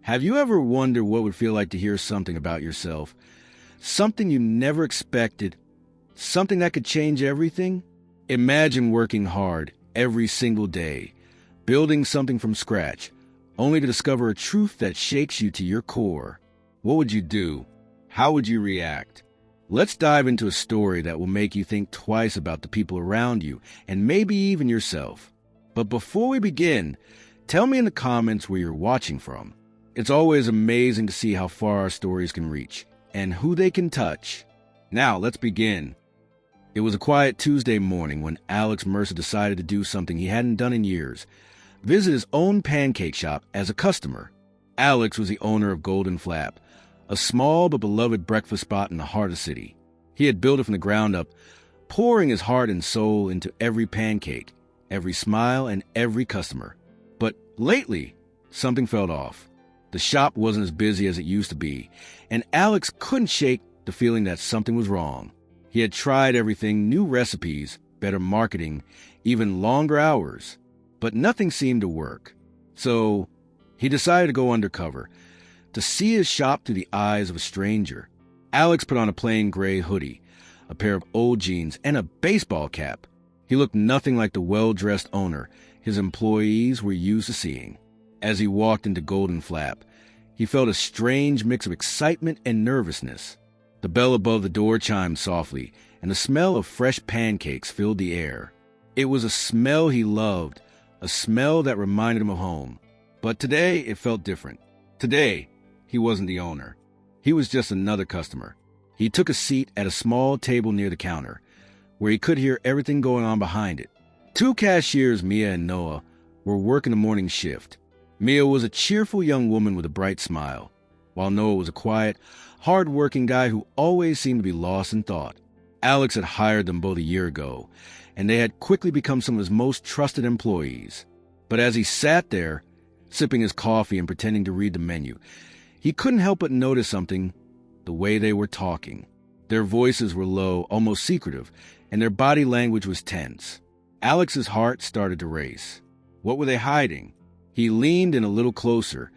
Have you ever wondered what it would feel like to hear something about yourself? Something you never expected? Something that could change everything? Imagine working hard every single day, building something from scratch, only to discover a truth that shakes you to your core. What would you do? How would you react? Let's dive into a story that will make you think twice about the people around you and maybe even yourself. But before we begin, tell me in the comments where you're watching from. It's always amazing to see how far our stories can reach and who they can touch. Now, let's begin. It was a quiet Tuesday morning when Alex Mercer decided to do something he hadn't done in years: visit his own pancake shop as a customer. Alex was the owner of Golden Flap, a small but beloved breakfast spot in the heart of the city. He had built it from the ground up, pouring his heart and soul into every pancake, every smile, and every customer. But lately, something felt off. The shop wasn't as busy as it used to be, and Alex couldn't shake the feeling that something was wrong. He had tried everything: new recipes, better marketing, even longer hours. But nothing seemed to work. So he decided to go undercover, to see his shop through the eyes of a stranger. Alex put on a plain gray hoodie, a pair of old jeans, and a baseball cap. He looked nothing like the well-dressed owner his employees were used to seeing. As he walked into Golden Flap, he felt a strange mix of excitement and nervousness. The bell above the door chimed softly, and the smell of fresh pancakes filled the air. It was a smell he loved, a smell that reminded him of home. But today it felt different. Today, he wasn't the owner. He was just another customer. He took a seat at a small table near the counter, where he could hear everything going on behind it. Two cashiers, Mia and Noah, were working the morning shift. Mia was a cheerful young woman with a bright smile, while Noah was a quiet, hard-working guy who always seemed to be lost in thought. Alex had hired them both a year ago, and they had quickly become some of his most trusted employees. But as he sat there, sipping his coffee and pretending to read the menu, he couldn't help but notice something: the way they were talking. Their voices were low, almost secretive, and their body language was tense. Alex's heart started to race. What were they hiding? He leaned in a little closer,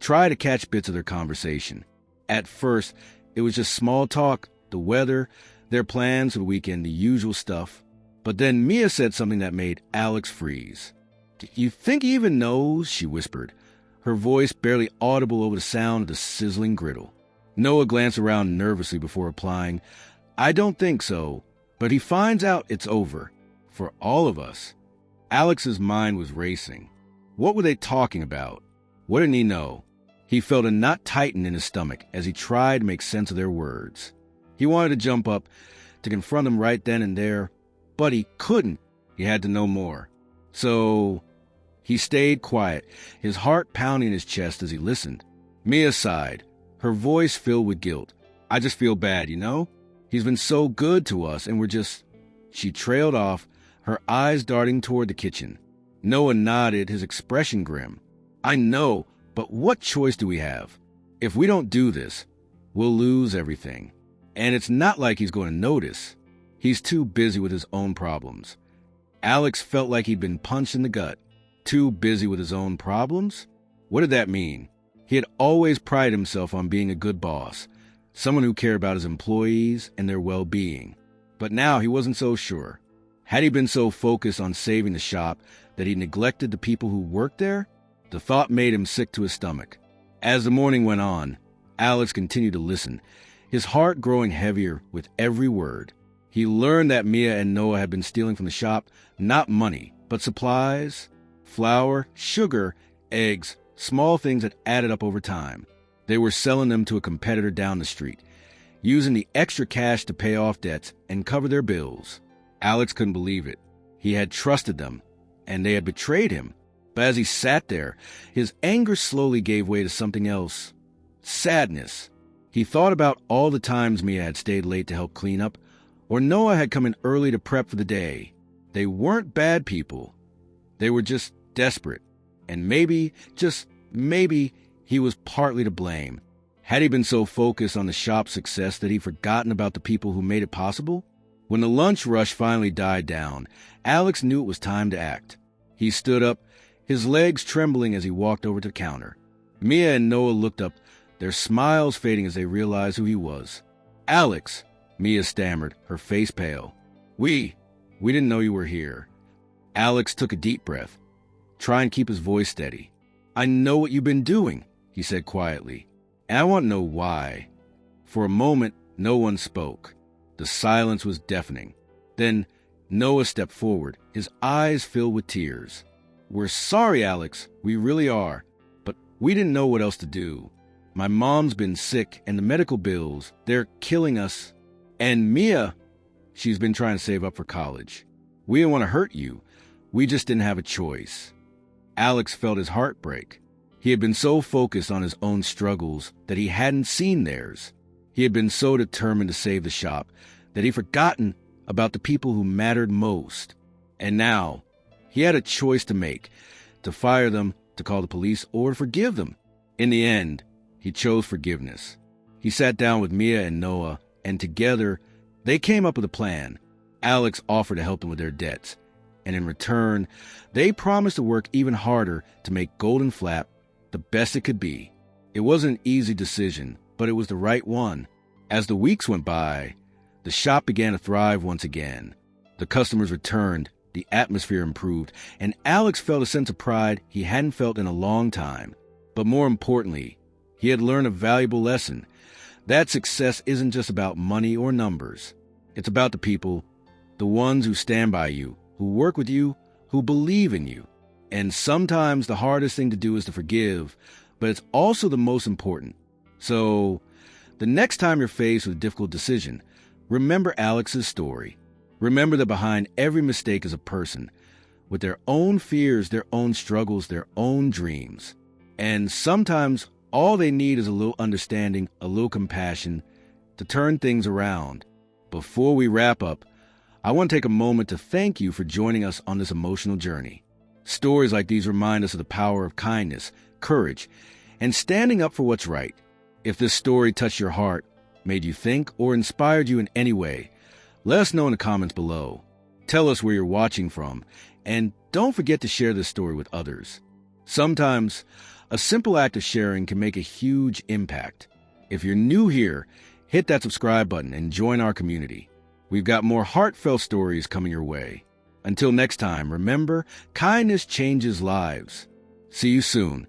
tried to catch bits of their conversation. At first, it was just small talk, the weather, their plans for the weekend, the usual stuff. But then Mia said something that made Alex freeze. "Do you think he even knows?" she whispered, her voice barely audible over the sound of the sizzling griddle. Noah glanced around nervously before replying, "I don't think so, but he finds out, it's over. For all of us." Alex's mind was racing. What were they talking about? What didn't he know? He felt a knot tighten in his stomach as he tried to make sense of their words. He wanted to jump up, to confront them right then and there, but he couldn't. He had to know more. So he stayed quiet, his heart pounding in his chest as he listened. Mia sighed, her voice filled with guilt. "I just feel bad, you know? He's been so good to us, and we're just..." She trailed off, her eyes darting toward the kitchen. Noah nodded, his expression grim. "I know, but what choice do we have? If we don't do this, we'll lose everything. And it's not like he's going to notice. He's too busy with his own problems." Alex felt like he'd been punched in the gut. Too busy with his own problems? What did that mean? He had always prided himself on being a good boss, someone who cared about his employees and their well-being. But now he wasn't so sure. Had he been so focused on saving the shop that he neglected the people who worked there? The thought made him sick to his stomach. As the morning went on, Alex continued to listen, his heart growing heavier with every word. He learned that Mia and Noah had been stealing from the shop not money, but supplies, flour, sugar, eggs, small things that added up over time. They were selling them to a competitor down the street, using the extra cash to pay off debts and cover their bills. Alex couldn't believe it. He had trusted them, and they had betrayed him. But as he sat there, his anger slowly gave way to something else: sadness. He thought about all the times Mia had stayed late to help clean up, or Noah had come in early to prep for the day. They weren't bad people. They were just desperate. And maybe, just maybe, he was partly to blame. Had he been so focused on the shop's success that he'd forgotten about the people who made it possible? When the lunch rush finally died down, Alex knew it was time to act. He stood up, his legs trembling as he walked over to the counter. Mia and Noah looked up, their smiles fading as they realized who he was. "Alex," Mia stammered, her face pale. We didn't know you were here." Alex took a deep breath, trying to keep his voice steady. "I know what you've been doing," he said quietly, "and I want to know why." For a moment, no one spoke. The silence was deafening. Then Noah stepped forward, his eyes filled with tears. "We're sorry, Alex. We really are. But we didn't know what else to do. My mom's been sick, and the medical bills, they're killing us. And Mia, she's been trying to save up for college. We didn't want to hurt you. We just didn't have a choice." Alex felt his heart break. He had been so focused on his own struggles that he hadn't seen theirs. He had been so determined to save the shop that he'd forgotten about the people who mattered most. And now, he had a choice to make, to fire them, to call the police, or to forgive them. In the end, he chose forgiveness. He sat down with Mia and Noah, and together, they came up with a plan. Alex offered to help them with their debts, and in return, they promised to work even harder to make Golden Flap the best it could be. It wasn't an easy decision, but it was the right one. As the weeks went by, the shop began to thrive once again. The customers returned, the atmosphere improved, and Alex felt a sense of pride he hadn't felt in a long time. But more importantly, he had learned a valuable lesson. That success isn't just about money or numbers. It's about the people, the ones who stand by you, who work with you, who believe in you. And sometimes the hardest thing to do is to forgive, but it's also the most important. So, the next time you're faced with a difficult decision, remember Alex's story. Remember that behind every mistake is a person, with their own fears, their own struggles, their own dreams. And sometimes all they need is a little understanding, a little compassion to turn things around. Before we wrap up, I want to take a moment to thank you for joining us on this emotional journey. Stories like these remind us of the power of kindness, courage, and standing up for what's right. If this story touched your heart, made you think, or inspired you in any way, let us know in the comments below. Tell us where you're watching from, and don't forget to share this story with others. Sometimes, a simple act of sharing can make a huge impact. If you're new here, hit that subscribe button and join our community. We've got more heartfelt stories coming your way. Until next time, remember, kindness changes lives. See you soon.